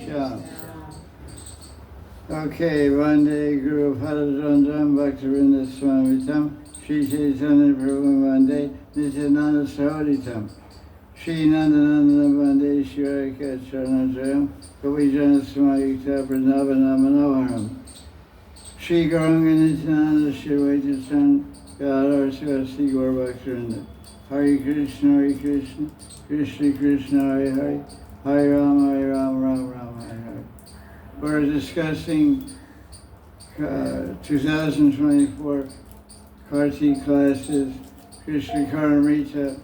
Shyam. Okay, one day Guru Padadandam Bhaktivinoda Swamitam Sri Chaitanya Prabhu Vande Nityananda Sahoditam Sri Nandananda Vande Shiraka Charanajayam Kavijana Smayukta Vrindavana Manoharam Sri Gauranga Nityananda Shivaitan Gadar Sivasi Gaur Bhaktivinoda Hare Krishna, Hare Krishna, Krishna Krishna, Hare Hare, Hare Ram, Ram Ram, Hare Hare. We're discussing 2024 Kartik classes, Krishna KARNAMRITA,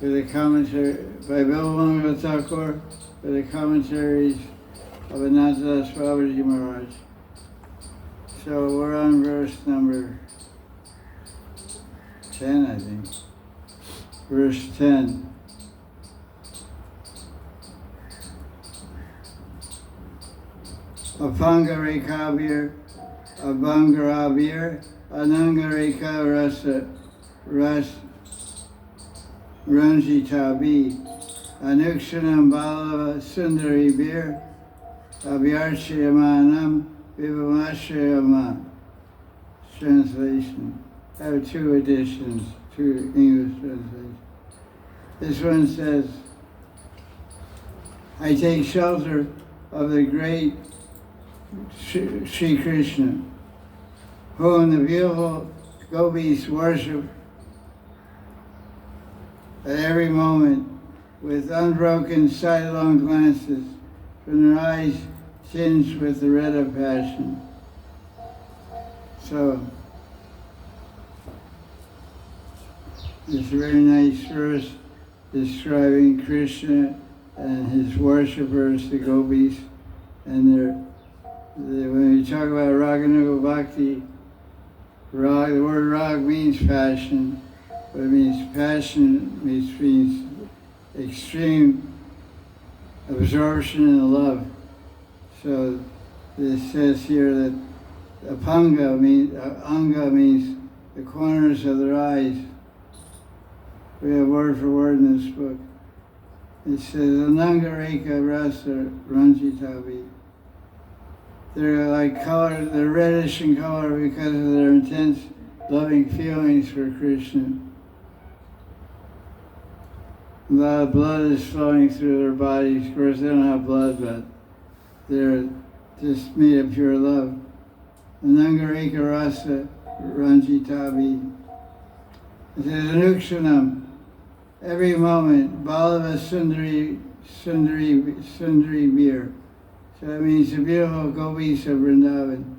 with a commentary by Babaji Thakur, with the commentaries of Ananta Babaji Maharaj. So we're on verse number 10, I think. Verse 10. Apangarekabir, Abangarabir, Anangareka Rasa, Ranjitabi, Anukshanam Balava Sundari Bir, Abhyarchayamanam, Vivamashayama. Translation. I have two editions, two English translations. This one says, I take shelter of the great Sri Krishna, whom the beautiful gopis worship at every moment with unbroken sidelong glances from their eyes tinged with the red of passion. So, this very nice verse describing Krishna and his worshippers, the gopis, and when we talk about Raganuga Bhakti, the word rag means passion, but it means passion means extreme absorption in love. So this says here that anga means the corners of their eyes. We have word for word in this book. It says, Anangareka Rasa Ranjitavi. They're like color, they're reddish in color because of their intense loving feelings for Krishna. A lot of blood is flowing through their bodies. Of course, they don't have blood, but they're just made of pure love. Anangareka Rasa Ranjitavi. It says, Anukshanam. Every moment, Balava Sundari Bir. So that means the beautiful gopis of Vrindavan.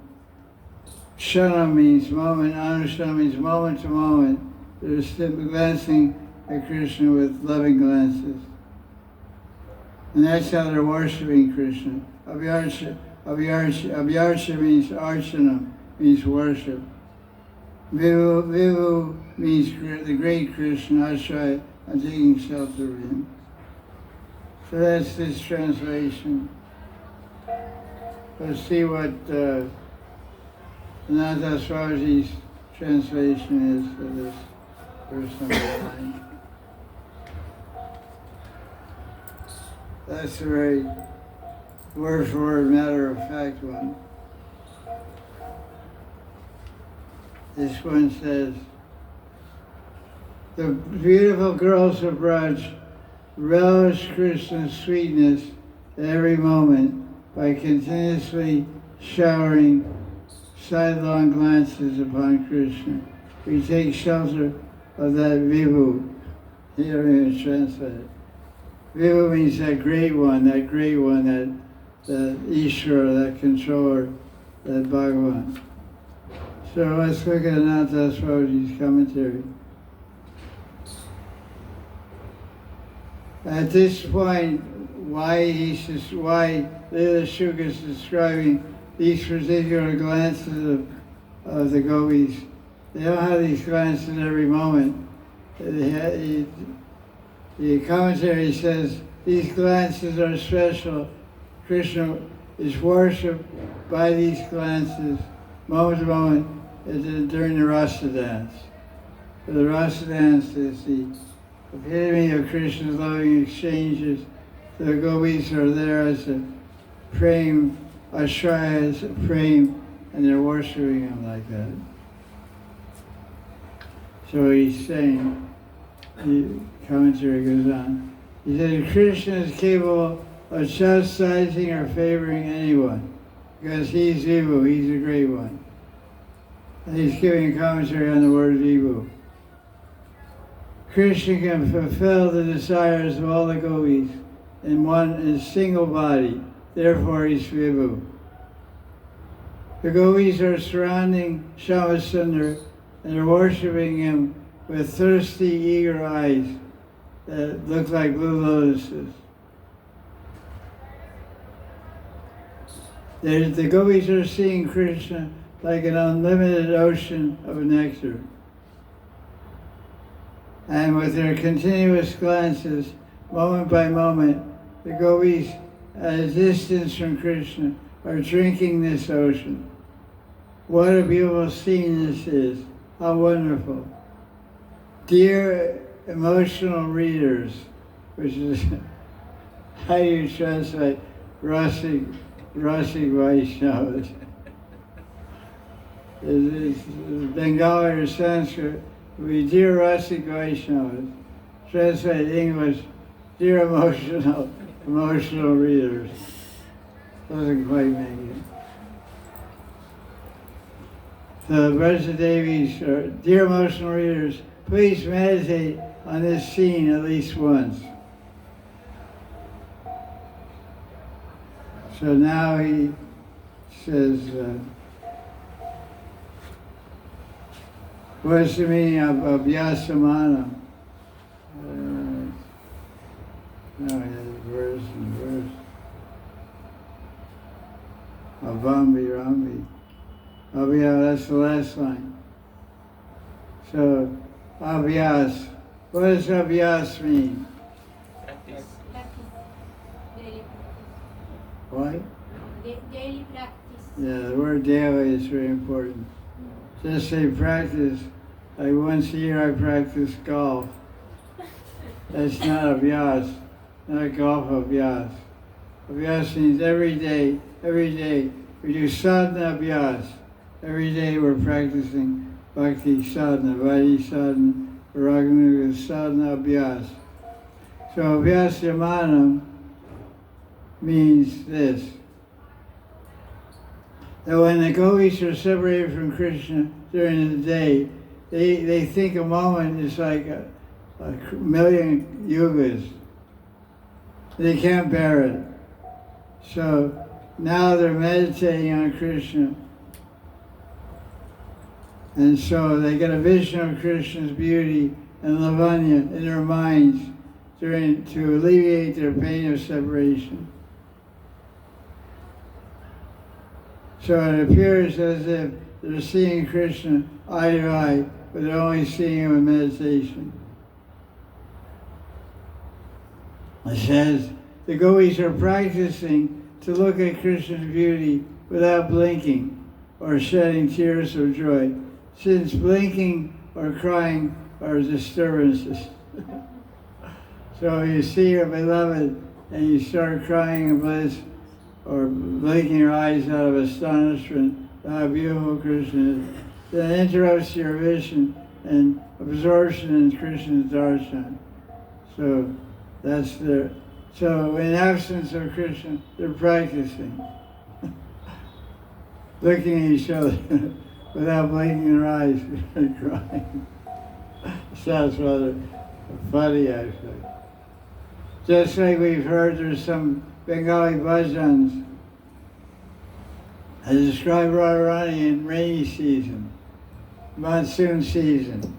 Shana means moment, Anushanam means moment to moment. They're simply glancing at Krishna with loving glances. And that's how they're worshiping Krishna. Abhyarcha means archana, means worship. Vivu means the great Krishna, Ashray. I'm taking shelter of him. So that's this translation. Let's see what Ananta Swamiji's translation is for this verse number 9. That's a very word for word, matter of fact one. This one says, the beautiful girls of Braj relish Krishna's sweetness at every moment by continuously showering sidelong glances upon Krishna. We take shelter of that Vibhu. Here I'm going to translate it. Vibhu means that great one, that Ishvara, that controller, that Bhagavan. So let's look at Ananta Swamiji's commentary. At this point, why Leela Shuka is describing these particular glances of the gopis. They don't have these glances every moment. The commentary says these glances are special. Krishna is worshipped by these glances moment to moment during the rasa dance. The rasa dance is epitome of Krishna's loving exchanges. The gopis are there as a frame, Ashraya as a frame, and they're worshiping him like that. So he's saying, the commentary goes on, he said, Krishna is capable of chastising or favoring anyone, because he's Vibhu, he's the great one. And he's giving a commentary on the word Vibhu. Krishna can fulfill the desires of all the gopis in a single body, therefore he's Vibhu. The gopis are surrounding Shyam and are worshipping him with thirsty, eager eyes that look like blue lotuses. The gopis are seeing Krishna like an unlimited ocean of nectar. And with their continuous glances, moment by moment, the gopis at a distance from Krishna are drinking this ocean. What a beautiful scene this is. How wonderful. Dear emotional readers, which is how you translate Rasik Vaishnavas. It's Bengali or Sanskrit. We dear Rasik Vaishnavas. Translate English, dear emotional readers. Doesn't quite make it. The Brajadevis, or dear emotional readers, please meditate on this scene at least once. So now he says, what's the meaning of Abhyasamana? Now he has verse and verse. Avambi Rambi. Abhyas, that's the last line. So, Abhyas. What does Abhyas mean? Practice. Daily practice. What? Daily practice. Yeah, the word daily is very important. Just say practice. Like once a year I practice golf. That's not Abhyas, not golf Abhyas. Abhyas means every day. We do sadhana Abhyas. Every day we're practicing bhakti sadhana, vaidhi sadhana, raganuga sadhana Abhyas. So Abhyasamanam means this, that when the gopis are separated from Krishna during the day, they think a moment is like a million yugas. They can't bear it. So now they're meditating on Krishna. And so they get a vision of Krishna's beauty and lavanya in their minds to alleviate their pain of separation. So it appears as if they're seeing Krishna eye to eye, but they're only seeing him in meditation. It says, the gopis are practicing to look at Krishna's beauty without blinking or shedding tears of joy, since blinking or crying are disturbances. So you see your beloved and you start crying in bliss or blinking your eyes out of astonishment at how beautiful Krishna is, then it interrupts your vision and absorption in Krishna's darshan. So that's their. So in absence of Krishna, they're practicing. Looking at each other without blinking their eyes and crying. Sounds rather funny, actually. Just like we've heard, there's some Bengali bhajans that describe Radharani in rainy season, monsoon season.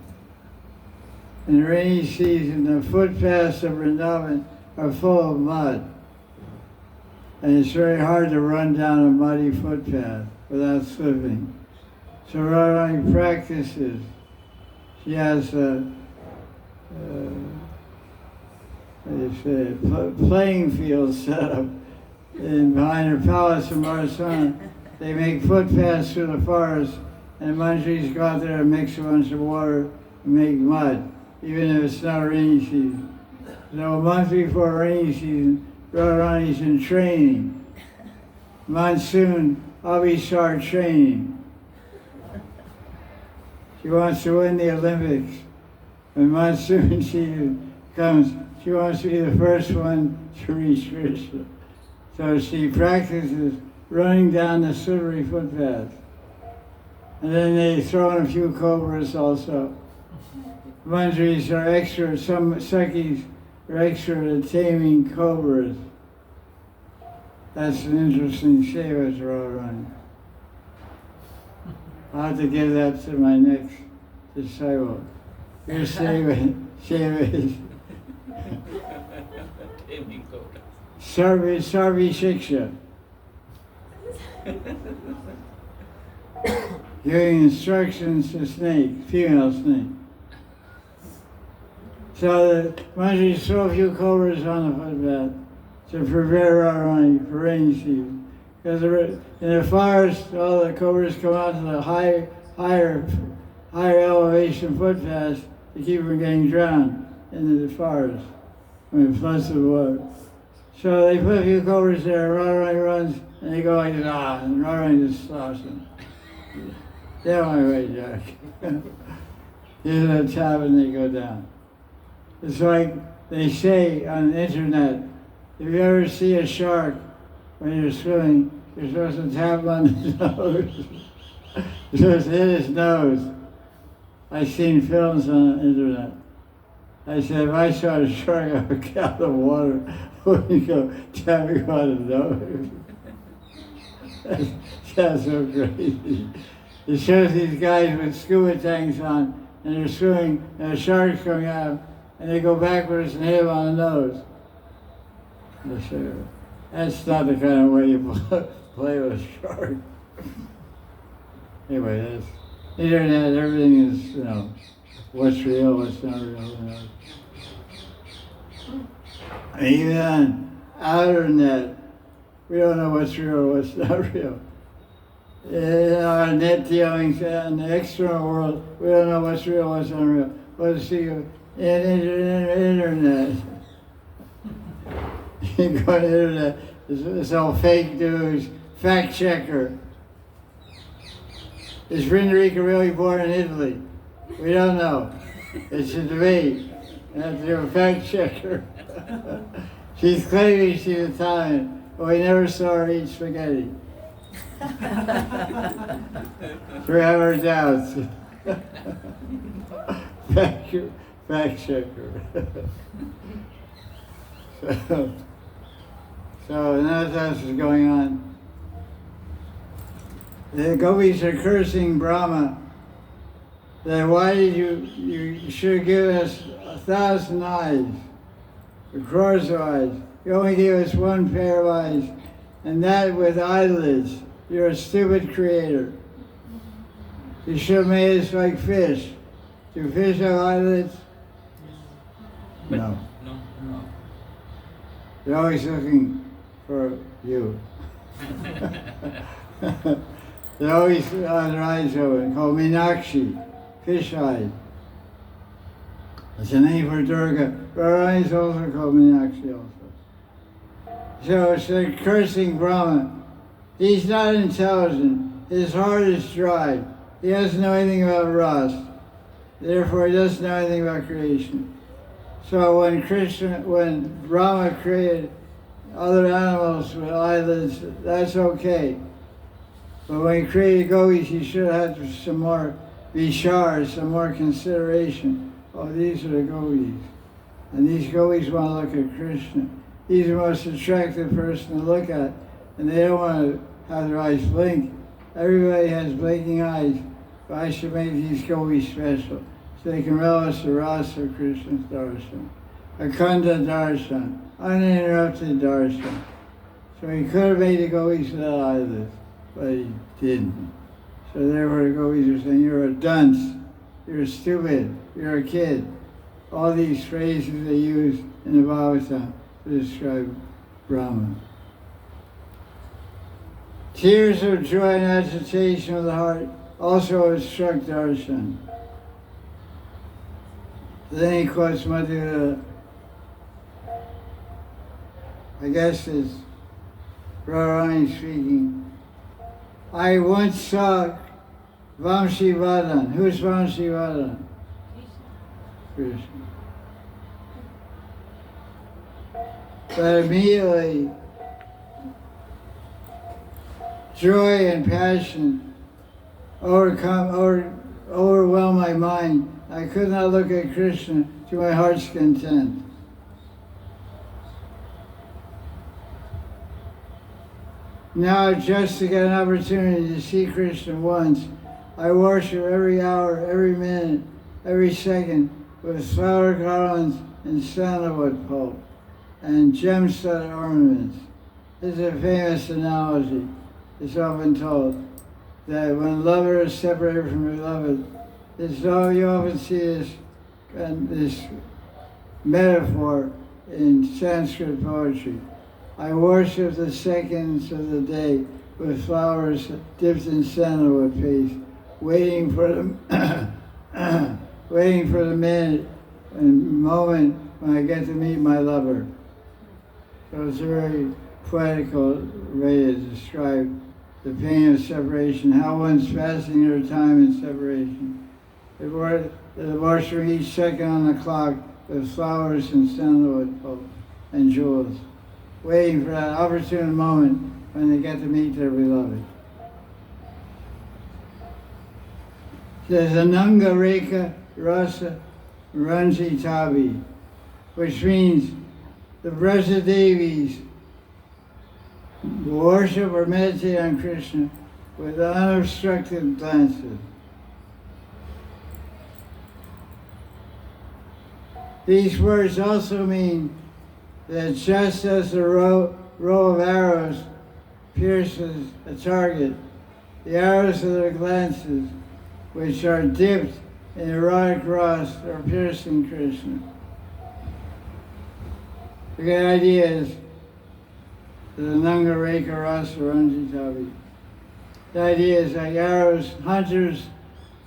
In rainy season, the footpaths of Vrindavan are full of mud. And it's very hard to run down a muddy footpath without slipping. So Radharani practices. She has playing fields set up behind her palace in Barsana. They make footpaths through the forest, and Manjris go out there and mix a bunch of water and make mud. even if it's not rainy season. So a month before rainy season, Radharani's in training. Monsoon, I'll be start training. She wants to win the Olympics. When monsoon season comes, she wants to be the first one to reach Krishna. So she practices running down the slippery footpath. And then they throw in a few cobras also. Manjaris are extra, some Sakhis are extra at taming cobras. That's an interesting seva to Radharani. I'll have to give that to my next disciple. Your seva is Sarvi Shiksha. Giving instructions to snake, female snake. So the Manjaris throw a few cobras on the footpath to prepare Radharani for rainy season. Because in the forest, all the cobras come out to the higher elevation footpaths to keep from getting drowned into the forest when it floods the water. So they put a few cobras there, Radharani runs, and they go like this, and Radharani just stops them. Get on my way, Jack. Here's a tab and they go down. It's like they say on the internet, if you ever see a shark when you're swimming, you're supposed to tap him on his nose. You're supposed to hit his nose. I've seen films on the internet. I said, if I saw a shark, I would get out of the water, wouldn't go tapping on his nose. That's so crazy. It shows these guys with scuba tanks on, and they're swimming, and a shark's coming out, and they go backwards and hit him on the nose. I say, that's not the kind of way you play with a shark. Anyway, that's internet, everything is, what's real, what's not real, And even on outer net, we don't know what's real, what's not real. In our net dealings in the external world, we don't know what's real, what's not real. What's the internet? You go on the internet, it's all fake news, fact checker. Is Rinrika really born in Italy? We don't know. It's a debate. You have to do a fact checker. She's claiming she's Italian, but we never saw her eat spaghetti. We have our doubts. Fact checker. So that's what's going on. The gopis are cursing Brahma. That why did you should give us 1,000 eyes, or crores of eyes. You only gave us one pair of eyes, and that with eyelids. You're a stupid creator. You should have made us like fish. Do fish have eyelids? No. They're always looking for you. They always have their eyes open, called Meenakshi, fish eyes. It's a name for Durga. Our eyes also called Meenakshi also. So it's like cursing Brahma. He's not intelligent. His heart is dry. He doesn't know anything about Rasa. Therefore, he doesn't know anything about creation. So when Brahma created other animals with eyelids, that's okay. But when he created gopis, he should have had some more vishar, some more consideration. Oh, these are the gopis. And these gopis want to look at Krishna. He's the most attractive person to look at. And they don't want to have their eyes blink. Everybody has blinking eyes. But I should make these gopis special, so they can relish the rasa of Krishna's darshan. Akanda darshan, uninterrupted darshan. So he could have made the gopis without eyelids, but he didn't. So therefore the gopis are saying, you're a dunce, you're stupid, you're a kid. All these phrases they use in the Bhagavatam to describe Brahma. Tears of joy and agitation of the heart also obstruct darshan. Then he quotes Madhuri. I guess it's Radharani speaking. I once saw Vamshi Madan. Who's Vamshi Madan? Krishna. Krishna. But immediately, joy and passion overwhelmed my mind. I could not look at Krishna to my heart's content. Now, just to get an opportunity to see Krishna once, I worship every hour, every minute, every second with flower garlands and sandalwood pulp and gem-studded ornaments. This is a famous analogy. It's often told that when lovers separate from beloved, you often see this metaphor in Sanskrit poetry. I worship the seconds of the day with flowers dipped in sandalwood paste, waiting for the minute and moment when I get to meet my lover. So it's a very poetical way to describe the pain of separation, how one's passing their time in separation. They worship each second on the clock with flowers and sandalwood pulp and jewels, waiting for that opportune moment when they get to meet their beloved. There's Ananga Reka Rasa Ranji Tabi, which means the Brajha Devis worship or meditate on Krishna with unobstructed glances. These words also mean that just as a row of arrows pierces a target, the arrows of their glances, which are dipped in erotic rust, are piercing Krishna. The good idea is the Nanga Reka Rasa Ranjitavi. The idea is like arrows, hunters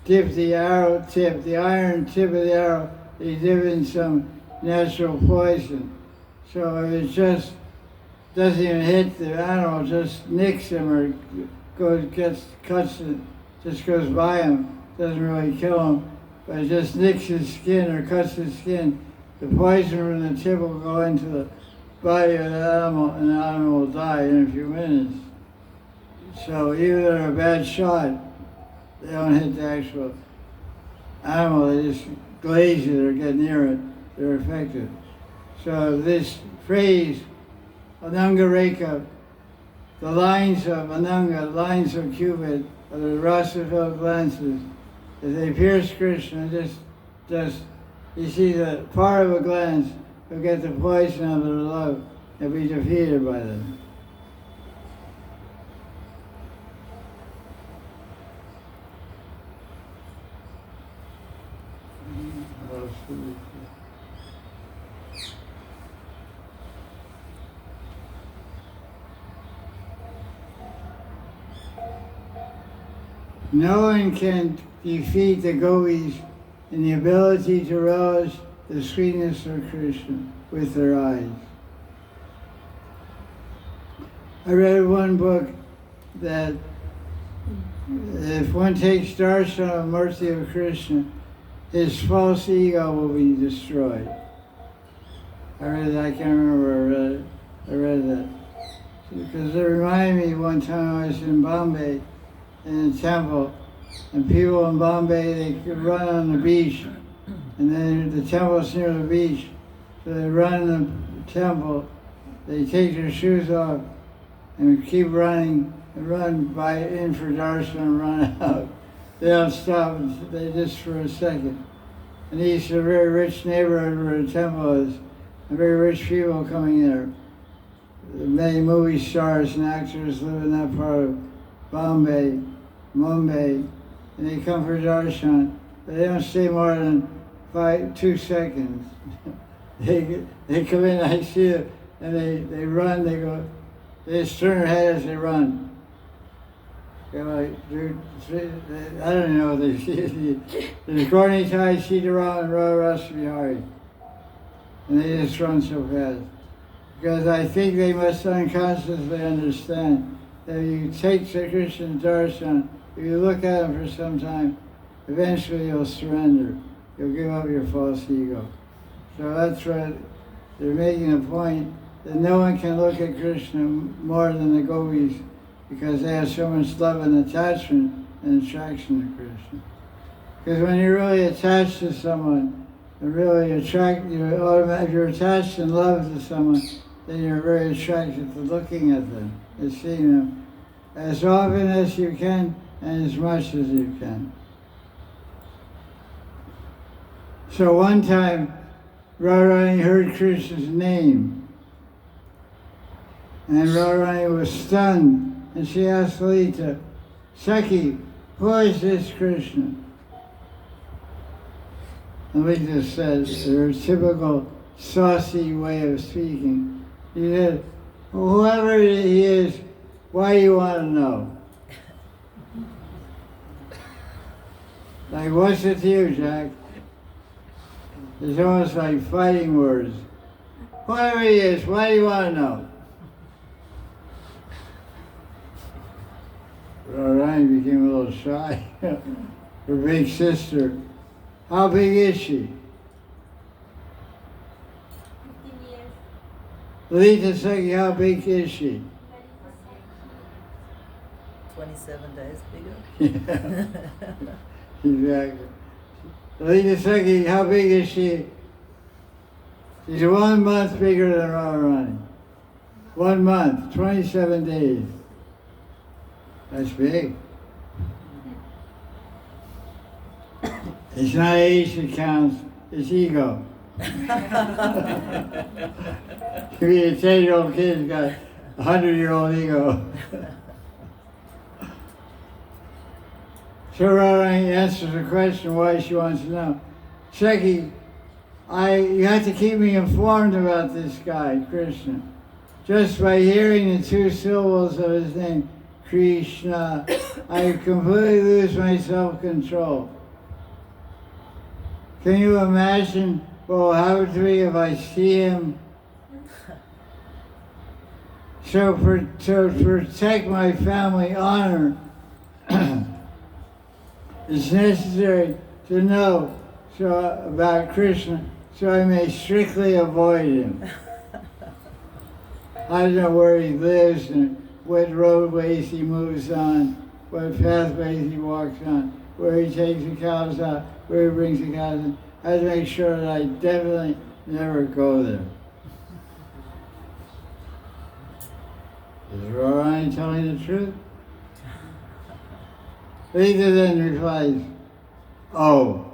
dip the arrow tip, the iron tip of the arrow, they dip in some natural poison. So if it just doesn't even hit the animal, just nicks him or cuts it, just goes by him, doesn't really kill him, but it just nicks his skin or cuts his skin, the poison from the tip will go into the body of the animal and the animal will die in a few minutes. So even if they're a bad shot, they don't hit the actual animal, they just glaze it or get near it, they're affected. So this phrase, Ananga Reka, the lines of Ananga, lines of Cupid, or the rasa-filled glances, as they pierce Krishna, just you see the part of a glance will get the poison of their love and be defeated by them. No one can defeat the gopis in the ability to relish the sweetness of Krishna with their eyes. I read one book that if one takes darshan of mercy of Krishna, his false ego will be destroyed. I read that, I can't remember where I read that. Because it reminded me one time I was in Bombay, in a temple, and people in Bombay, they could run on the beach, and then the temple's near the beach, so they run in the temple, they take their shoes off, and keep running, and run in for darshan and run out. They don't stop, they just for a second. And these are a very rich neighborhood where the temple is, and very rich people coming there. Many movie stars and actors live in that part of Bombay, Mumbai, and they come for darshan, but they don't stay more than 2 seconds. they come in, I see it, and they run, they just turn their head as they run. You know, I don't know, there's Gorni Tai Sitaram and Radha Bihari. And they just run so fast. Because I think they must unconsciously understand that if you take Sri Krishna's darshan, if you look at him for some time, eventually you'll surrender. You'll give up your false ego. So that's what they're making a point, that no one can look at Krishna more than the gopis, because they have so much love and attachment and attraction to Krishna. Because when you're really attached to someone, and really if you're attached in love to someone, then you're very attracted to looking at them and seeing them as often as you can and as much as you can. So one time, Radharani heard Krishna's name, and Radharani was stunned, and she asked Lalita, Sakhi, who is this Krishna? And Lalita said, her typical saucy way of speaking, he said, whoever he is, why do you want to know? Like, what's it to you, Jack? It's almost like fighting words. Whoever he is, why do you want to know? Ryan became a little shy. Her big sister, how big is she? 15 years. Lalita Sakhi, how big is she? 27 days bigger. Yeah, exactly. Lalita Sakhi, how big is she? She's 1 month bigger than Radharani. 1 month, 27 days. That's big. It's not age that counts, it's ego. If you're a 10-year-old kid who's got a 100-year-old ego. So Radharani answers the question why she wants to know. Sakhi, you have to keep me informed about this guy, Krishna. Just by hearing the 2 syllables of his name, Krishna, I completely lose my self-control. Can you imagine what will happen to me if I see him? So to protect my family honor, it's necessary to know about Krishna so I may strictly avoid him. I don't know where he lives and what roadways he moves on, what pathways he walks on, where he takes the cows out, where he brings the cows in. I have to make sure that I definitely never go there. Is Radharani telling the truth? Lalita then replies, oh,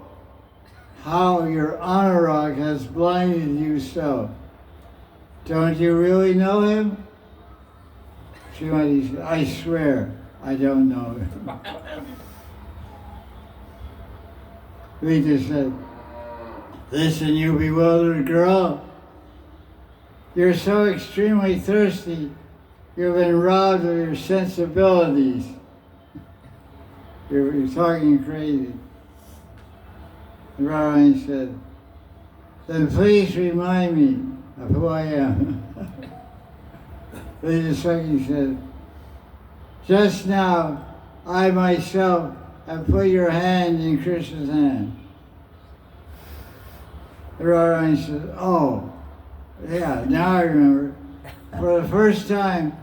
how your anurag has blinded you so. Don't you really know him? Srimati said, I swear I don't know him. Lalita said, listen, you bewildered girl. You're so extremely thirsty, you've been robbed of your sensibilities. You're talking crazy. And Radharani said, then please remind me of who I am. Lalita Sakhi said, just now I myself have put your hand in Krishna's hand. And Radharani said, oh, yeah, now I remember. For the first time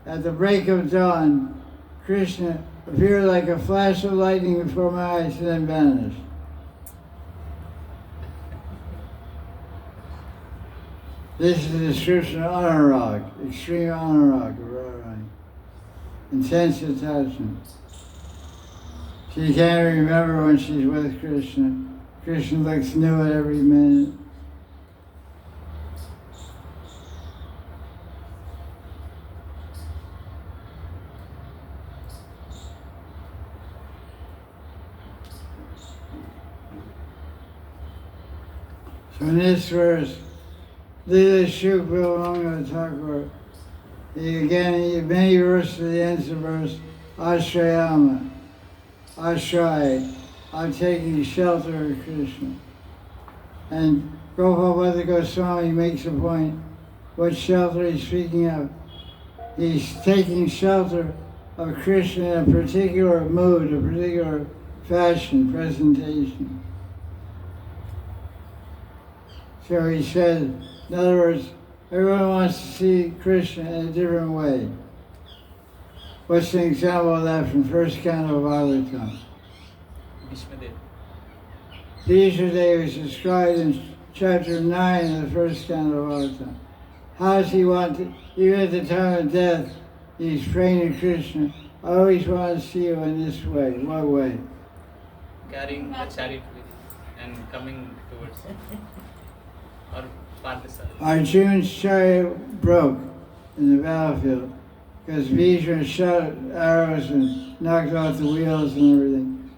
at the break of dawn, Krishna appeared like a flash of lightning before my eyes and then vanished. This is a description of anurag, extreme anurag of Radharani. Intense attachment. She can't remember when she's with Krishna. Krishna looks new at every minute. So in this verse, Lila Shukra Mangala Thakur, many verses at the end of the verse, Ashrayama, Ashray, I'm taking shelter of Krishna. And Gopal Goswami makes a point, what shelter he's speaking of. He's taking shelter of Krishna in a particular mood, a particular fashion, presentation. So he said, in other words, everyone wants to see Krishna in a different way. What's an example of that from first canto of Bhagavatam? Vishnudev is described in chapter 9 of the first canto of Bhagavatam. How does he want to, even at the time of death, he's praying to Krishna, I always want to see you in this way. What way? Carrying the chariot with and coming towards or Parthasara. Arjuna's chariot broke in the battlefield because Vishnu shot arrows and knocked out the wheels and everything.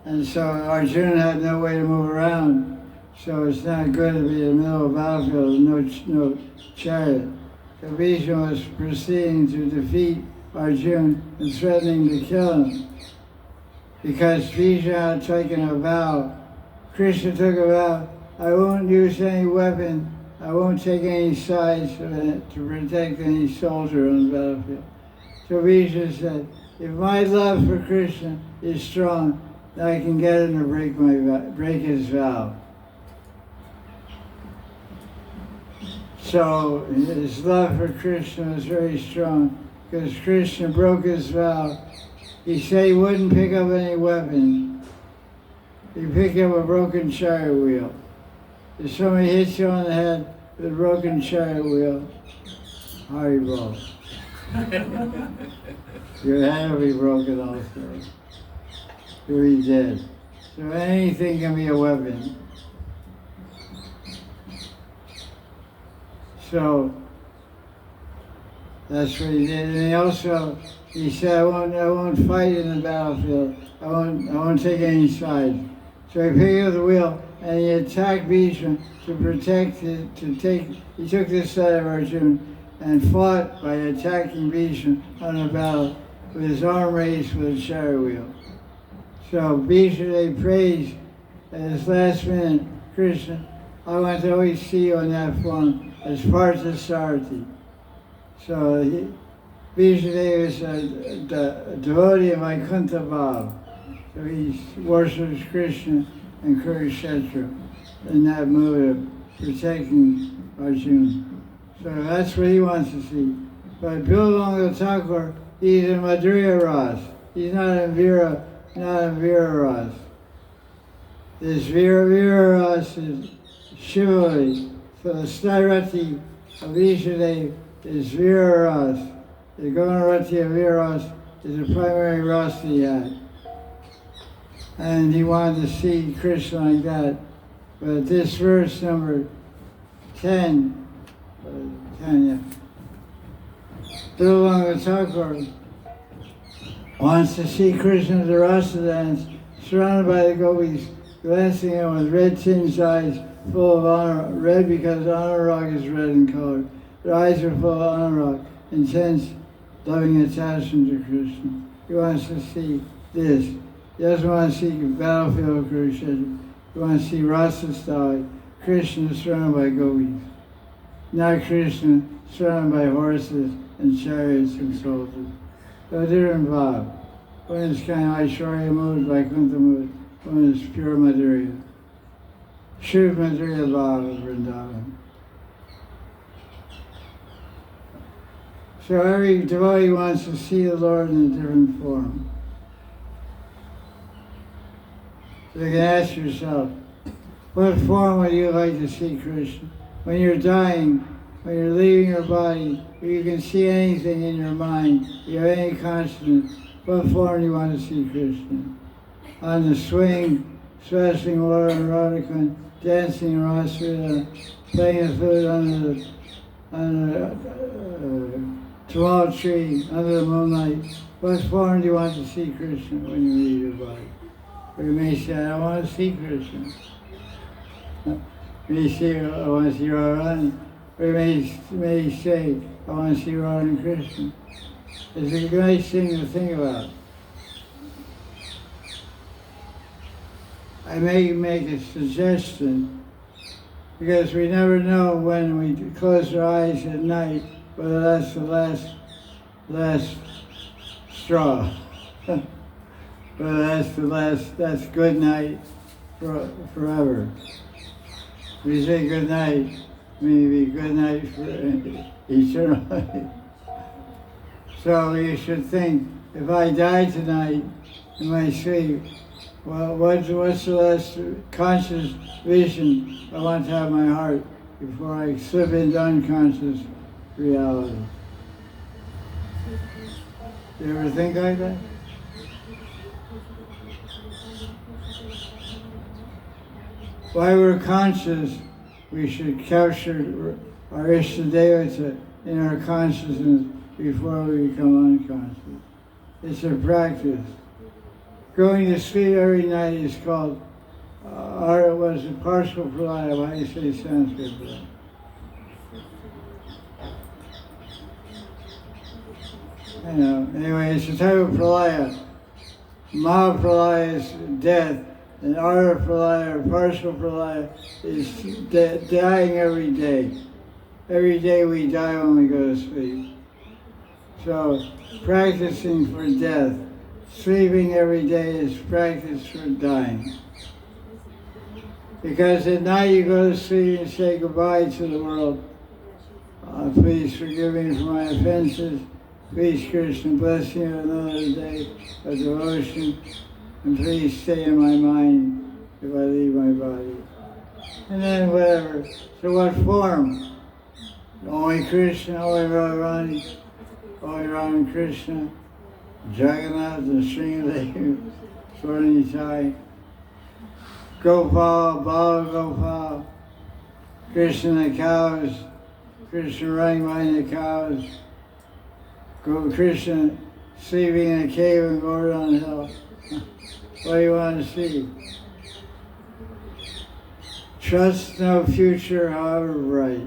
And so Arjuna had no way to move around, so it's not good to be in the middle of a battlefield with no chariot. So Vishnu was proceeding to defeat Arjuna and threatening to kill him. Because Vishnu had taken a vow, Krishna took a vow, I won't use any weapon, I won't take any sides to protect any soldier on the battlefield. So Vishnu said, if my love for Krishna is strong, then I can get him to break his vow. So his love for Krishna was very strong because Krishna broke his vow. He said he wouldn't pick up any weapon. He picked up a broken chariot wheel. If somebody hits you on the head with a broken chariot wheel, Haribol. Your head will be broken also. You'll be dead. So anything can be a weapon. So that's what he did. And he said, I won't fight in the battlefield. I won't take any sides. So he picked up the wheel and he attacked Vishnu to protect it, he took this side of Arjuna and fought by attacking Vishnu on the battle with his arm raised with a chariot wheel. So Vishnu, they praised at his last minute, Krishna, I want to always see you in that form as Parthasarathi. So Vishnudev is a devotee of Vaikuntha Bhav. So he worships Krishna and Kurukshetra in that mood of protecting Arjuna. So that's what he wants to see. But Bilwanga Thakur, he's in Madhuri Ras. He's not in Vira Ras. This Vira Ras is Shivali. So the Stairati of Vishnudev is Vira Ras. The Gaunarati of Vira Ras is the primary Ras he had. And he wanted to see Krishna like that. But this verse number 10, Bilwanga Thakur wants to see Krishna the Rasa dance, surrounded by the gopis, glancing at him with red-tinged eyes full of honor, red because anurag is red in color. Their eyes are full of anurag, intense, loving attachment to Krishna. He wants to see this. He doesn't want to see the battlefield of Kurukshetra. He wants to see Rasa style, Krishna surrounded by gopis. Not Krishna surrounded by horses and chariots and soldiers. So a different vibe. One is kind of Aishwarya mood, Vaikuntha mood. One is pure Madhurya. Shiv Madhurya Bhava of Vrindavan. So every devotee wants to see the Lord in a different form. So you can ask yourself, what form would you like to see Krishna? When you're dying, when you're leaving your body, if you can see anything in your mind, you have any consciousness, what form do you want to see Krishna? On the swing, splashing water in Radhakund, dancing in Rasrila, playing the flute under the tamal tree, under the moonlight. What form do you want to see Krishna when you leave your body? Or you may say, I want to see Krishna. You may say, I want to see Radharani. Or you may say, I want to see Radha and Krishna. It's a nice thing to think about. I may make a suggestion, because we never know when we close our eyes at night whether that's the last straw. Whether that's good night forever. We say good night, maybe good night for eternally. So you should think, if I die tonight in my sleep, well, what's the last conscious vision I want to have in my heart before I slip into unconscious reality? You ever think like that? While we're conscious, we should capture our Ishtadevata in our consciousness before we become unconscious. It's a practice. Going to sleep every night is called, was a partial pralaya. Why do you say Sanskrit for that? I know. Anyway, it's a type of pralaya. Mahapralaya is death, and Ara pralaya, or partial pralaya, is dying every day. Every day we die when we go to sleep. So, practicing for death. Sleeping every day is practice for dying. Because at night you go to sleep and say goodbye to the world. Please forgive me for my offenses. Please, Krishna, bless me with another day of devotion. And please stay in my mind if I leave my body. And then whatever. So what form? Only Krishna, only Radharani, only Ram Krishna, Jagannath and Srinivas, Swarnitai, Gopal, Bala Gopal, Krishna the cows, Krishna running behind the cows, Krishna sleeping in a cave and Govardhan Hill. What do you want to see? Trust no future, however bright.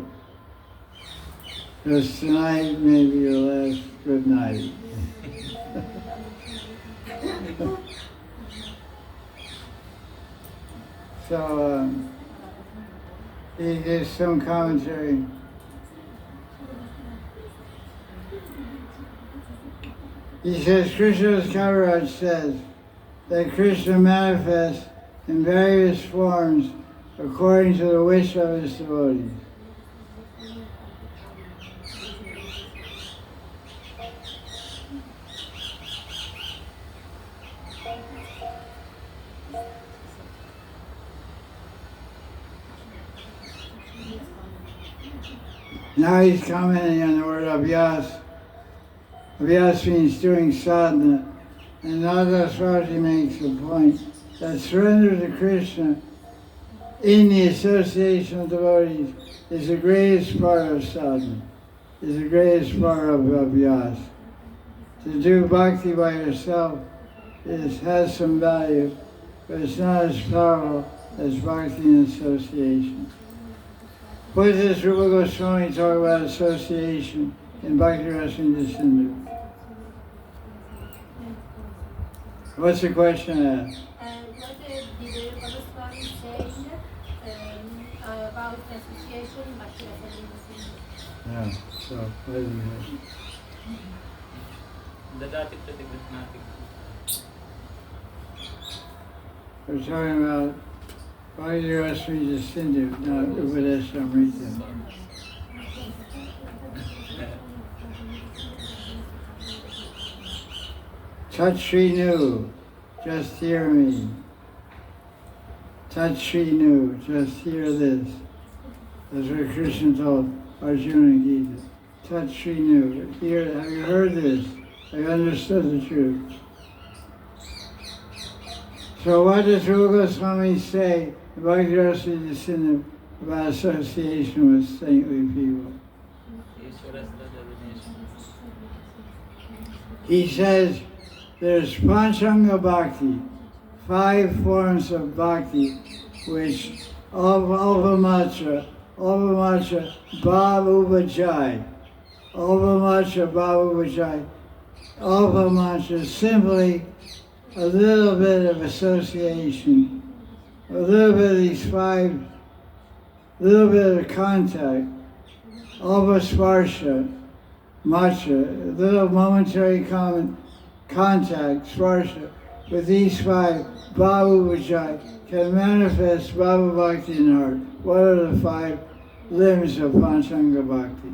Because tonight may be your last good night. So, he gives some commentary. He says, Krishna's Maharaj says that Krishna manifests in various forms according to the wish of his devotees. Now he's commenting on the word abhyas. Abhyas means doing sadhana. And Madhuri makes the point that surrender to Krishna in the association of devotees is the greatest part of sadhana, is the greatest part of abhyas. To do bhakti by yourself has some value, but it's not as powerful as bhakti in association. What does Rupa Goswami talk about association in Bhakti Rasamrita Sindhu? What's the question asked? What did Rupa Goswami say about association Bhakti Rasamrita Sindhu? Yeah, so what is it? Dadati Pratigrihati. We're talking about Bhakti Rasamrita Sindhu, not Upadeshamrita. Tatshrinu, just hear me. Tatshrinu, just hear this. That's what Krishna told Arjuna in Gita. Tatshrinu, hear, have you heard this? Have you understood the truth? So what does Rupa Goswami say in Bhakti Rasamrita Sindhu about association with saintly people? He says, there's Panchanga Bhakti, 5 forms of Bhakti, which Alvamatra, Bhavubhajai, Alvamatra, Bhavubhajai, Alpha mantra is simply a little bit of association, a little bit of these five, little bit of contact, alpha sparsha, matcha, a little momentary contact, sparsha, with these five, Babaji can manifest Baba Bhakti in heart. What are the five limbs of Panchanga Bhakti?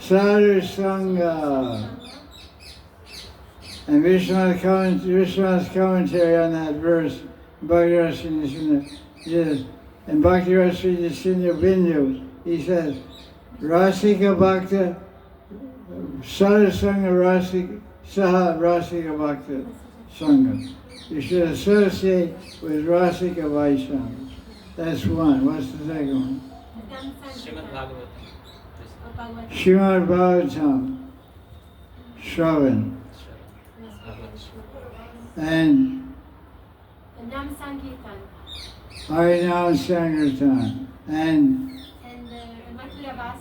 Sadhu Sangha. And Vishwanath's commentary on that verse, Bhakti Rasa Bindu, he says, Rasika Bhakta, Sadhu Sangha Rasika, Saha Rasika Bhakta Sangha. You should associate with Rasika Vaishnava. That's one. What's the second one? Srimad Bhagavatam, Shravan. And Nam Sankirtan. Harinam Sankirtan. And Mathura Vas.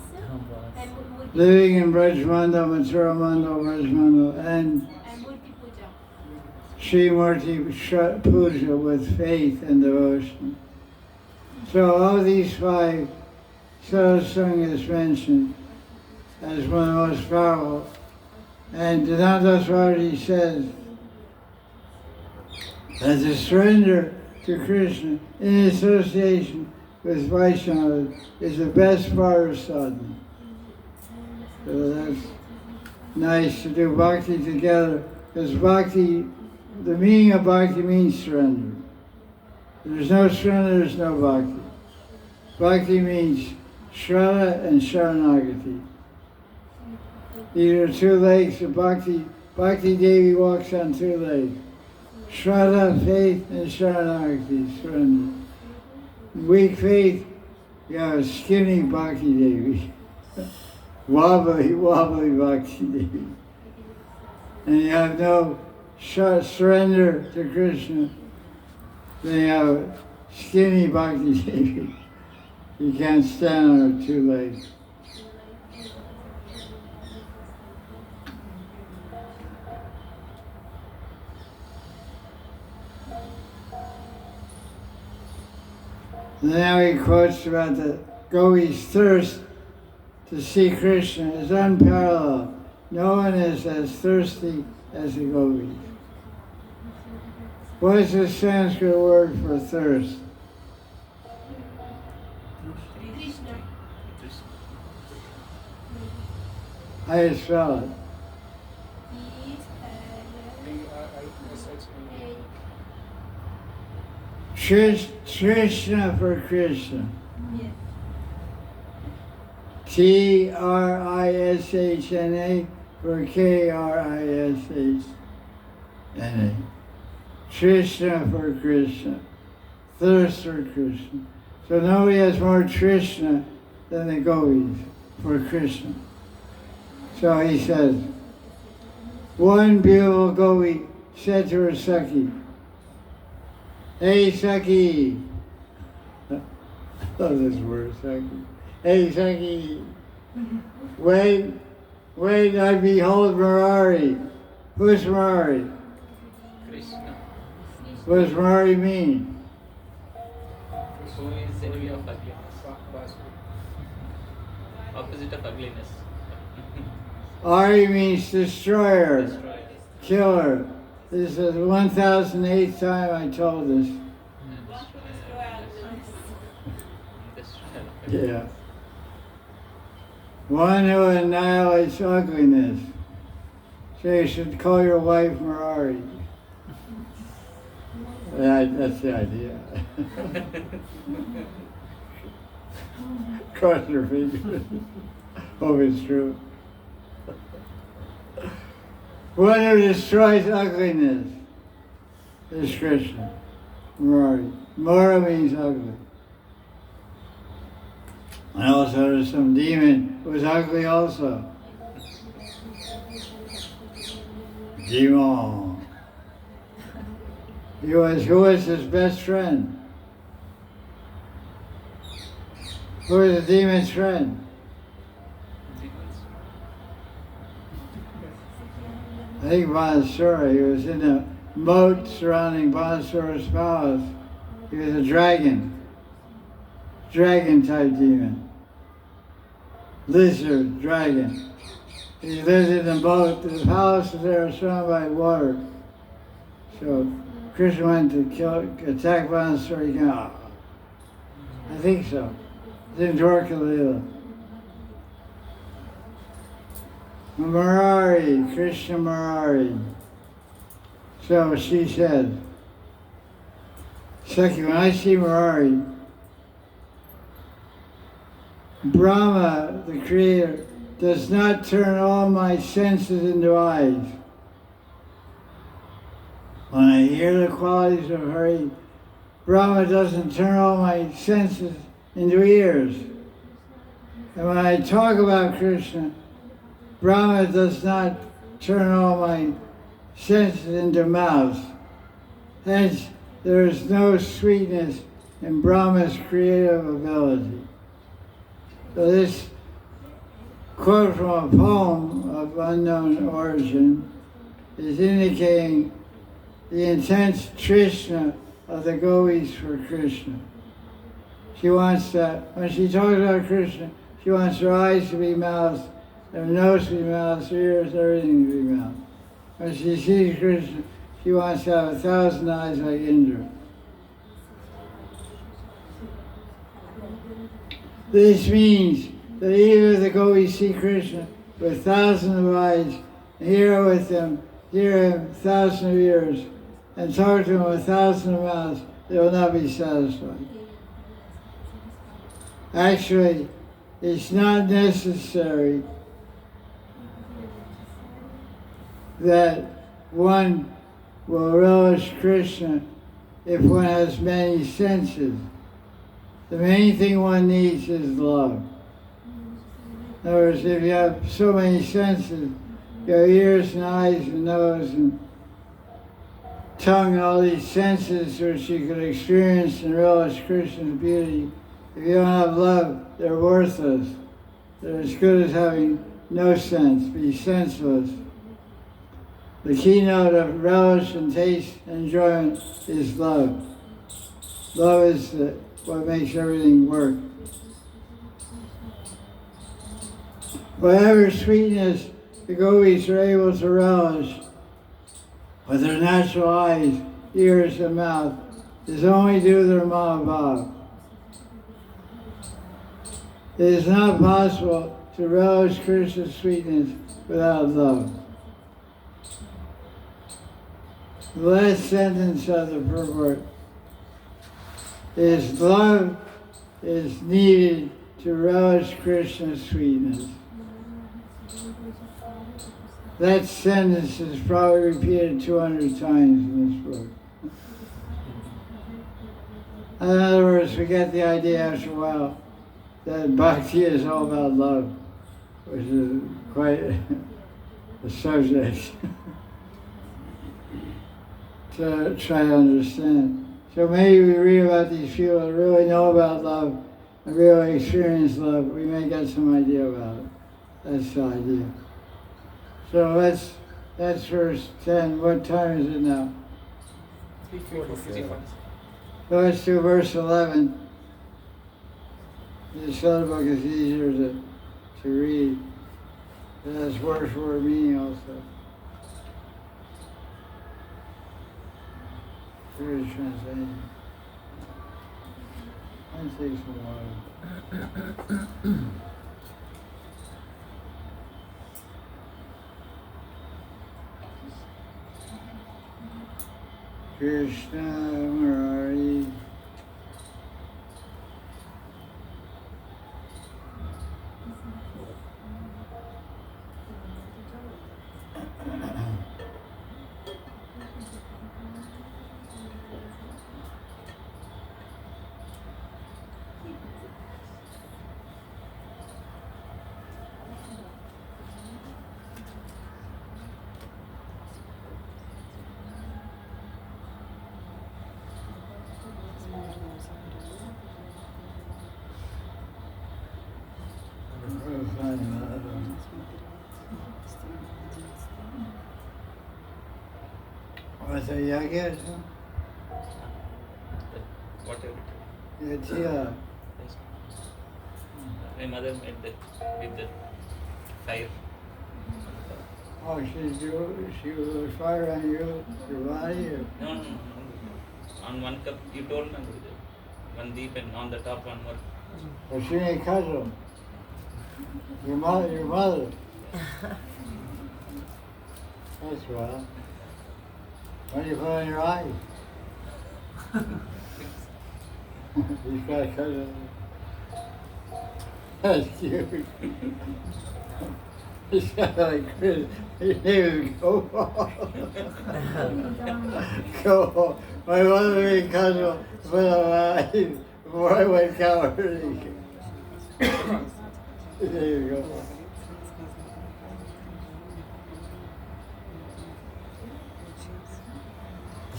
And Murti. living in Brajmanda, Mathura Manda, Brajmanda. And Murti Puja. Sri Murti Puja with faith and devotion. So all these five, Sadhusanga is mentioned as one of the most powerful. And Ananta says that the surrender to Krishna in association with Vaishnava is the best part of sadhana. So that's nice to do bhakti together, because bhakti, the meaning of bhakti means surrender. If there's no surrender, there's no bhakti. Bhakti means shraddha and sharanagati. These are two legs of bhakti. Bhakti Devi walks on two legs. Shraddha, faith, and sharanagati, surrender. Weak faith, you have a skinny Bhakti Devi. wobbly Bhakti Devi. And you have no surrender to Krishna, then you have a skinny Bhakti Devi. You can't stand on her two legs. And now he quotes about the gopis' thirst to see Krishna is unparalleled. No one is as thirsty as the gopis. What is the Sanskrit word for thirst? Krishna. How do you spell it? Krishna for Krishna. Yes. Krishna for Krishna. Krishna for Krishna. Thirst for Krishna. So nobody has more Krishna than the gopis for Krishna. So he says, one beautiful gopi said to her Sakhi, "Hey Sakhi," I love this word, Sakhi. "Hey Sakhi, wait, I behold Murari." Who's Murari? Krishna. What does Murari mean? Who is enemy of ugliness? Opposite of ugliness. Ari means destroyer, Destroyer. killer. This is the 1008th time I told this. Yeah. One who annihilates ugliness. So you should call your wife Murari. That's the idea. Cross your fingers. Hope it's true. One who destroys ugliness is Krishna. Murari. Mura means ugly. And also there's some demon who was ugly also. Demon. Who was his best friend? Who was the demon's friend? Demon's I think Banasura, he was in a moat surrounding Banasura's palace. He was a dragon type demon. Lizard, dragon. He lived in a moat. The palace was there surrounded by water. So Krishna went to attack Banasura. He came out. I think so. It's in Dwarka Leela. Murari, Krishna Murari. So she said, Sakhi, when I see Murari, Brahma, the Creator, does not turn all my senses into eyes. When I hear the qualities of Hari, Brahma doesn't turn all my senses into ears. And when I talk about Krishna, Brahma does not turn all my senses into mouths. Hence, there is no sweetness in Brahma's creative ability. So this quote from a poem of unknown origin is indicating the intense Trishna of the gopis for Krishna. She wants that, when she talks about Krishna, she wants her eyes to be mouths, her nose to be mouths, her ears, everything to be mouths. When she sees Krishna, she wants to have 1,000 eyes like Indra. This means that even if the gopis see Krishna with thousands of eyes, hear with him, hear him 1,000 of ears, and talk to him with 1,000 of mouths, they will not be satisfied. Actually, it's not necessary that one will relish Krishna if one has many senses. The main thing one needs is love. In other words, if you have so many senses, you have ears and eyes and nose and tongue and all these senses which you can experience and relish Krishna's beauty. If you don't have love, they're worthless. They're as good as having no sense, be senseless. The keynote of relish and taste and enjoyment is love. Love is what makes everything work. Whatever sweetness the gopis are able to relish with their natural eyes, ears, and mouth is only due to their Mahabhav. It is not possible to relish Krishna's sweetness without love. The last sentence of the purport is love is needed to relish Krishna's sweetness. That sentence is probably repeated 200 times in this book. In other words, we get the idea after a while that bhakti is all about love, which is quite a subject to try to understand. So maybe we read about these people that really know about love and really experience love. We may get some idea about it. That's the idea. So that's verse 10. What time is it now? 3:47. So let's do verse 11. This other book is easier to read. It has word for word meaning also. Here's the translation. I'll take some water. Krishna Murari. What's a yagya? Whatever. Yatila. My mother made that with the fire. Oh, she was fire on your body? Or? No. On one cup, you told me one deep and on the top one more. Well, she ain't cousin. Your mother. That's right. What do you put on your eyes? He's got a cousin. That's cute. He's got like Chris. His name is Gopal. Gopal. My mother made cousin put on my eyes before I went cowardly. There you go.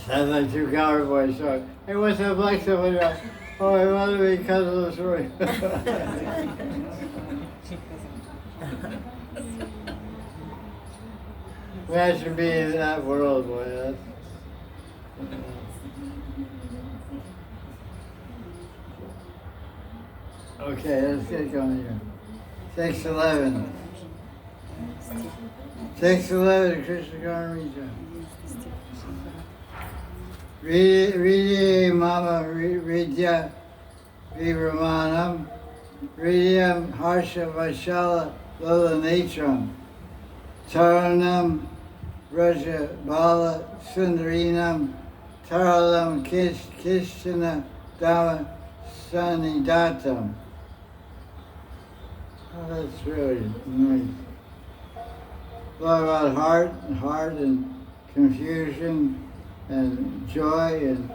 Sounds like two coward boys song. Hey, what's that black stuff on your eye? Oh, my mother made cousin of the story. Imagine being in that world, boy. That's, okay, let's get going here. 6:11. 6:11, Krishna Karnamrita. Ridi Mama Vidya Vivramanam Ridyam Harsha Vaishala Lola Natram Taranam Raja Bala Sundarinam Taralam Kishana Dama Sanidatam. Oh, that's really nice. A lot about heart and confusion and joy and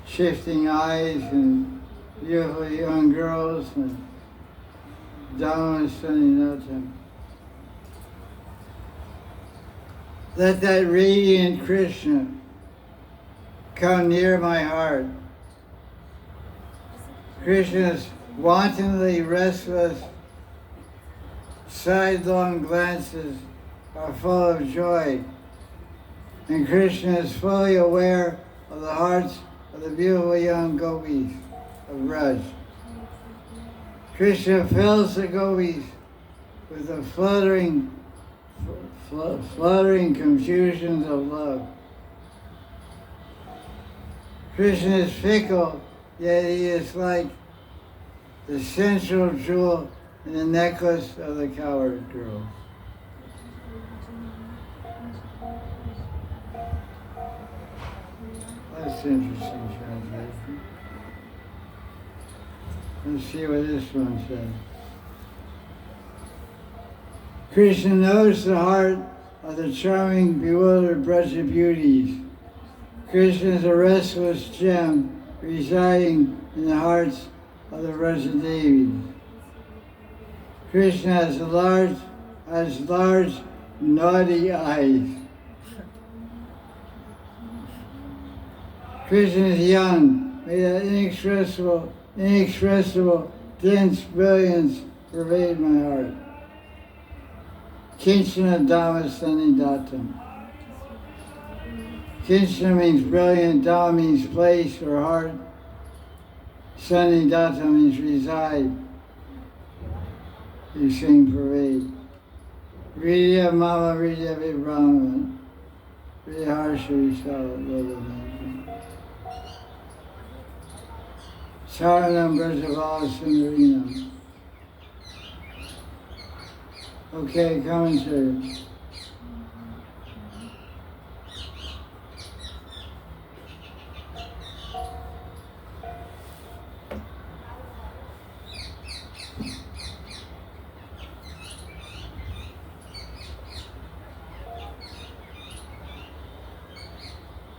shifting eyes and beautiful young girls and Dhamma Sanninatam. Let that radiant Krishna come near my heart. Krishna's wantonly restless, sidelong glances are full of joy, and Krishna is fully aware of the hearts of the beautiful young gopis of Raj. Krishna fills the gopis with the fluttering confusions of love. Krishna is fickle, yet he is like the central jewel in the necklace of the coward girl. That's interesting translation. Let's see what this one says. Krishna knows the heart of the charming, bewildered Braja beauties. Krishna is a restless gem residing in the hearts of the Braja Devis. Krishna has large, naughty eyes. Krishna is young, may that inexpressible, dense brilliance pervade my heart. Kinchana Dhamma Sanidatam. Kinchana means brilliant, Dhamma means place or heart. Sanidatam means reside. You sing parade. Vidya Mama Vidya Vibrahman. Vidya Harsha Vishala. Saranam Brajavala Sundarinam. Okay, commentary.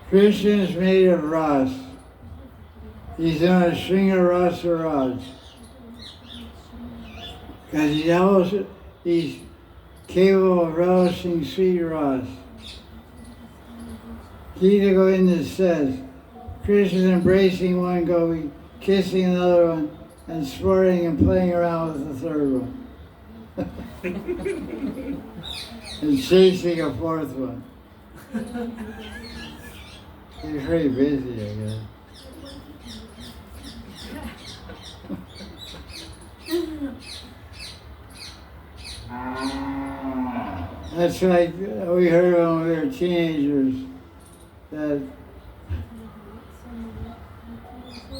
Krishna is made of ras. He's on a Sringa Rasa Raj. Because he's capable of relishing sweet ras. Gita Govinda says, Krishna is embracing one gopi, kissing another one, and sporting and playing around with the third one. And chasing a fourth one. He's very busy, I guess. That's like we heard when we were teenagers, that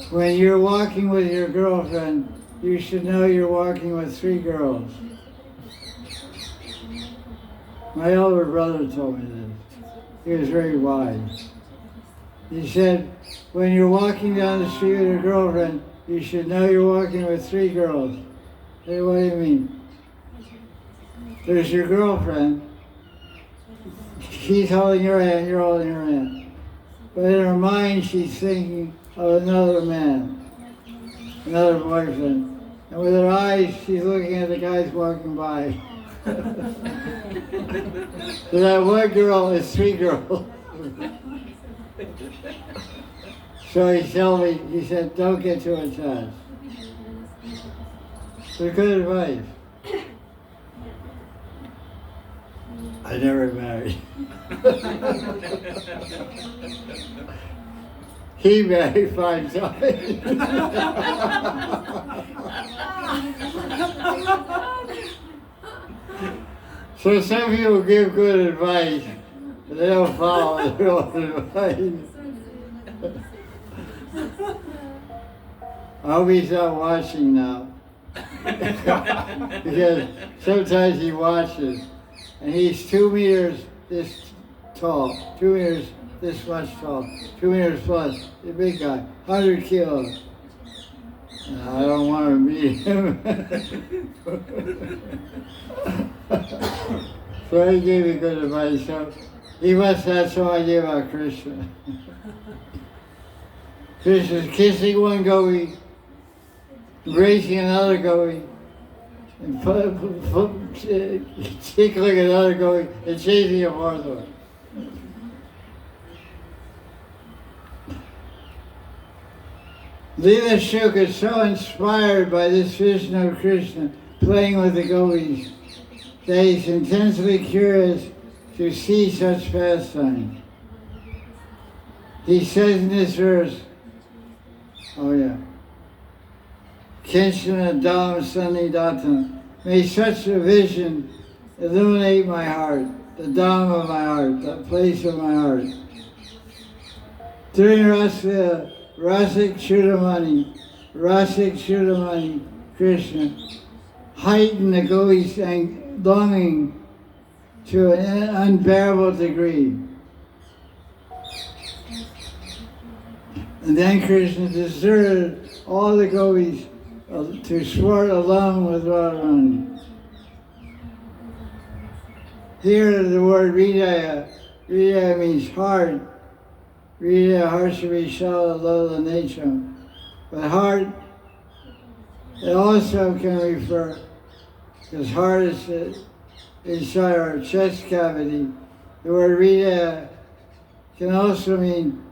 when you're walking with your girlfriend, you should know you're walking with 3 girls. My elder brother told me this. He was very wise. He said, when you're walking down the street with your girlfriend, you should know you're walking with 3 girls. I said, what do you mean? There's your girlfriend. She's holding your hand, you're holding her hand. But in her mind, she's thinking of another man, another boyfriend. And with her eyes, she's looking at the guys walking by. So that one girl is 3 girls. So he told me, he said, don't get too attached. It's good advice. I never married. He married 5 times. So some people give good advice, but they don't follow their own advice. I hope he's not watching now. Because sometimes he watches, and he's 2 meters this tall, 2 meters this much tall, 2 meters plus, the big guy, 100 kilos. I don't want to meet him. So he gave me good advice. So he must have some idea about Krishna. Krishna's kissing one gopi, embracing another gopi, and tickling another gopi, and chasing a fourth one. Leela Shuk is so inspired by this vision of Krishna playing with the gopis that he's intensely curious to see such pastimes. He says in this verse, Kinshana Dham Sannidhatam, may such a vision illuminate my heart, the Dham of my heart, the place of my heart. During Rasik Chudamani, Krishna, heighten the gopis' longing to an unbearable degree. And then Krishna deserted all the gopis to sport alone with Radharani. Here the word Hridaya means heart. Hridaya Harsha Vishala Lola Nature. But heart, it also can refer, because heart is inside our chest cavity. The word Hridaya can also mean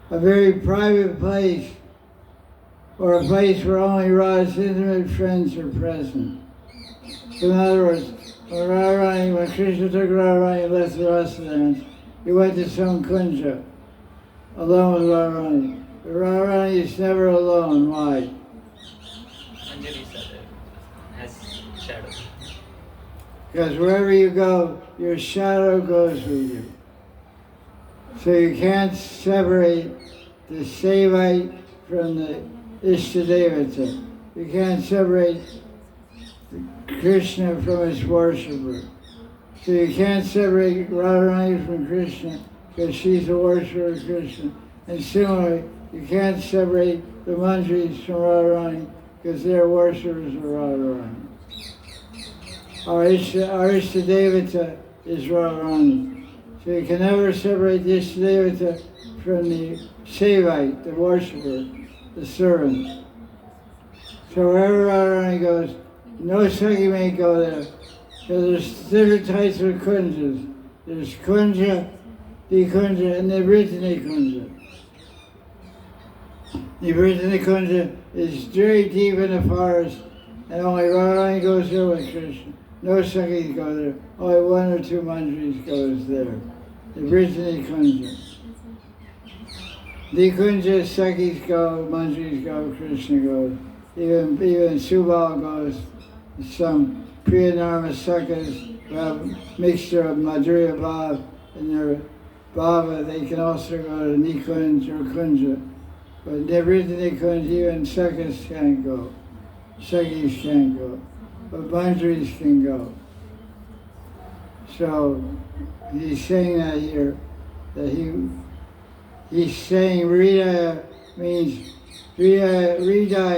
a very private place, or a place where only Radha's intimate friends are present. So in other words, when Krishna took Radharani and left the rest of them, he went to some kunja alone with Radharani. But Radharani is never alone. Why? Anjali as shadow. Because wherever you go, your shadow goes with you. So you can't separate the Sevite from the Ishtadevata. You can't separate Krishna from his worshipper. So you can't separate Radharani from Krishna because she's a worshiper of Krishna. And similarly, you can't separate the Manjaris from Radharani because they're worshippers of Radharani. Our Ishtadevata is Radharani. So you can never separate the Ishtadevata from the Sevite, the worshipper, the servant. So wherever Radharani goes, no Sakhi may go there. So there's different types of kunjas. There's kunja, Kunja, and the Brittany Kunja. The Brittany Kunja is very deep in the forest, and only Radharani goes there with Krishna. No Sakhis go there. Only 1 or 2 Manjaris goes there. The bridge to Nikunja. Nikunja, Sakhis go, Manjuris go, Krishna goes. Even Subal goes. Some Priyanarma Sakhis who have a mixture of Madhuri Bhav and their Bhava, they can also go to Nikunj or Kunja. But the bridge to Nikunj, even Sakhis can't go. Sakhis can't go. But Manjuris can go. So he's saying that here, that he's saying Hridaya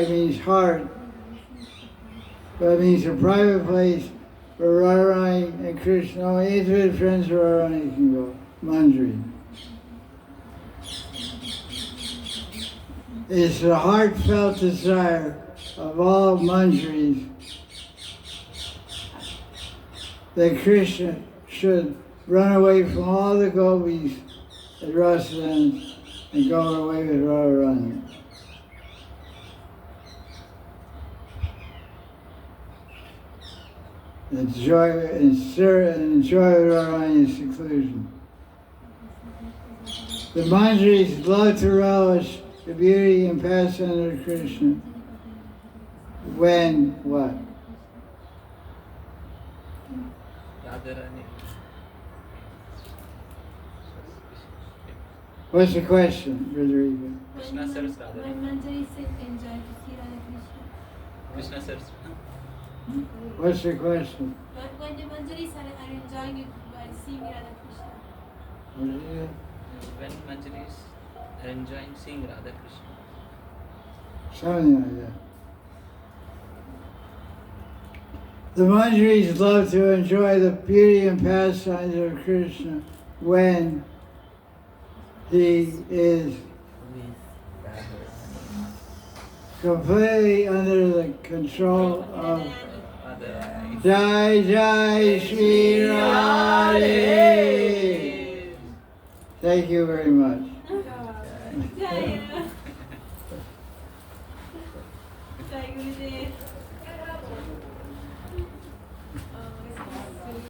means heart, but it means a private place where Radharani and Krishna, only intimate friends of Radharani can go, Manjari. It's the heartfelt desire of all Manjaris that Krishna should run away from all the gopis at Rasadans and go away with Radharani. Enjoy Radharani's seclusion. The Manjaris love to relish the beauty and pastime of Krishna. When what? Radharani. What's the question, Rodrigo? Krishna serves Radharani. When Manjari said enjoy to see Radha Krishna. Krishna serves. What's the question? When the Manjaris are enjoying it while seeing Radha Krishna. What is it? When Manjaris are enjoying seeing Radha Krishna. Something like that. The Manjaris love to enjoy the beauty and pastimes of Krishna when he is completely under the control of Radharani. Jai Jai Sri Radhe. Thank you very much. Jai Gurudev.